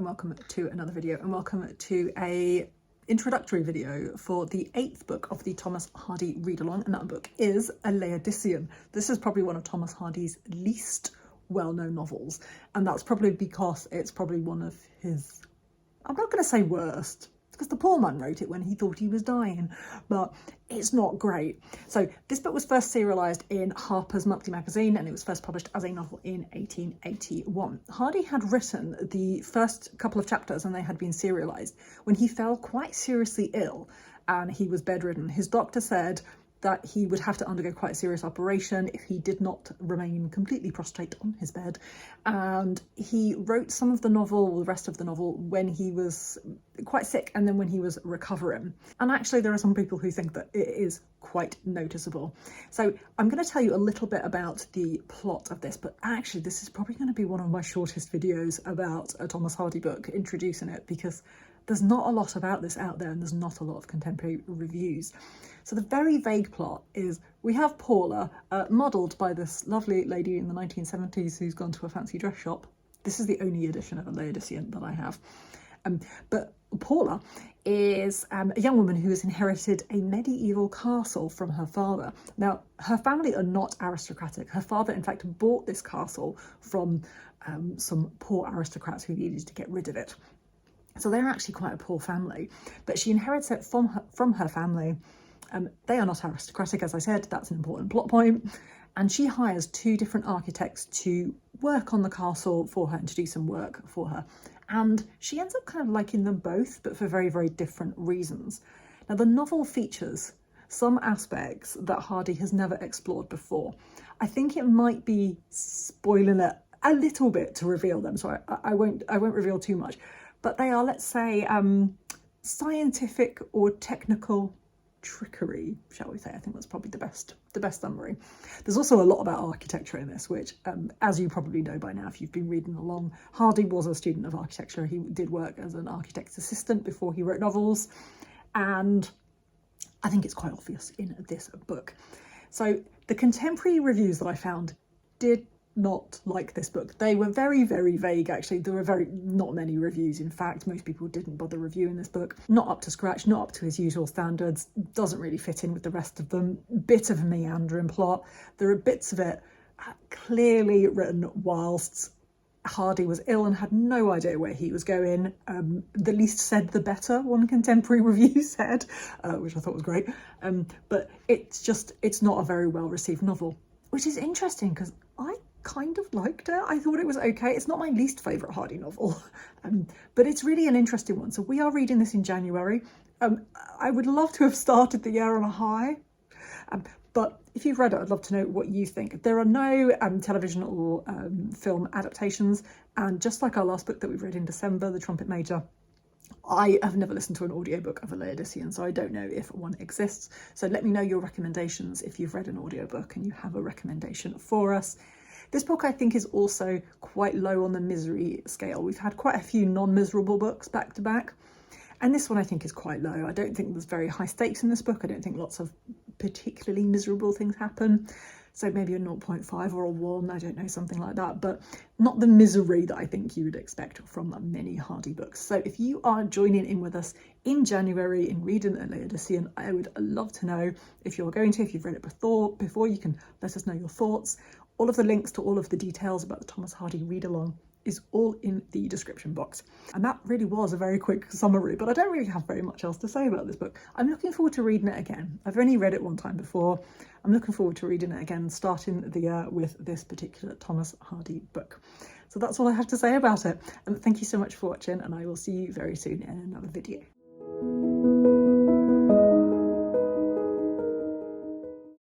and welcome to another video, and welcome to a introductory video for the 8th book of the Thomas Hardy Readalong, and that book is a Laodicean. This is probably one of Thomas Hardy's least well-known novels, and that's probably because it's probably one of his, I'm not going to say worst, because the poor man wrote it when he thought he was dying, but it's not great. So this book was first serialised in Harper's Monthly Magazine, and it was first published as a novel in 1881. Hardy had written the first couple of chapters and they had been serialised when he fell quite seriously ill and he was bedridden. His doctor said that he would have to undergo quite a serious operation if he did not remain completely prostrate on his bed. And he wrote some of the novel, or the rest of the novel, when he was quite sick and then when he was recovering. And actually there are some people who think that it is quite noticeable. So I'm going to tell you a little bit about the plot of this, but actually this is probably going to be one of my shortest videos about a Thomas Hardy book, introducing it, because there's not a lot about this out there and there's not a lot of contemporary reviews. So the very vague plot is we have Paula, modelled by this lovely lady in the 1970s who's gone to a fancy dress shop. This is the only edition of a Laodicean that I have. But Paula is a young woman who has inherited a medieval castle from her father. Now, her family are not aristocratic. Her father, in fact, bought this castle from some poor aristocrats who needed to get rid of it. So they're actually quite a poor family, but she inherits it from her family. They are not aristocratic, as I said, that's an important plot point. And she hires 2 different architects to work on the castle for her and to do some work for her. And she ends up kind of liking them both, but for very, very different reasons. Now, the novel features some aspects that Hardy has never explored before. I think it might be spoiling it a little bit to reveal them, so I won't reveal too much. But they are, let's say, scientific or technical trickery, shall we say. I think that's probably the best summary. There's also a lot about architecture in this, which, as you probably know by now if you've been reading along, Hardy was a student of architecture. He did work as an architect's assistant before he wrote novels, and I think it's quite obvious in this book. So the contemporary reviews that I found did not like this book. They were very, very vague, actually. There were not many reviews, in fact. Most people didn't bother reviewing this book. Not up to scratch, not up to his usual standards, doesn't really fit in with the rest of them. Bit of a meandering plot. There are bits of it clearly written whilst Hardy was ill and had no idea where he was going. The least said the better, one contemporary review said, which I thought was great. But it's not a very well received novel, which is interesting because I kind of liked it. I thought it was okay. It's not my least favourite Hardy novel, but it's really an interesting one. So we are reading this in January. I would love to have started the year on a high, but if you've read it, I'd love to know what you think. There are no television or film adaptations, and just like our last book that we read in December, The Trumpet-Major, I have never listened to an audiobook of a Laodicean, so I don't know if one exists. So let me know your recommendations if you've read an audiobook and you have a recommendation for us. This book, I think, is also quite low on the misery scale. We've had quite a few non-miserable books back to back, and this one I think is quite low. I don't think there's very high stakes in this book. I don't think lots of particularly miserable things happen. So maybe a 0.5 or a 1, I don't know, something like that, but not the misery that I think you would expect from many Hardy books. So if you are joining in with us in January in reading a Laodicean, I would love to know if you're going to, if you've read it before, you can let us know your thoughts. All of the links to all of the details about the Thomas Hardy Readalong is all in the description box. And that really was a very quick summary, but I don't really have very much else to say about this book. I'm looking forward to reading it again. I've only read it one time before. I'm looking forward to reading it again, starting the year with this particular Thomas Hardy book. So that's all I have to say about it. And thank you so much for watching, and I will see you very soon in another video.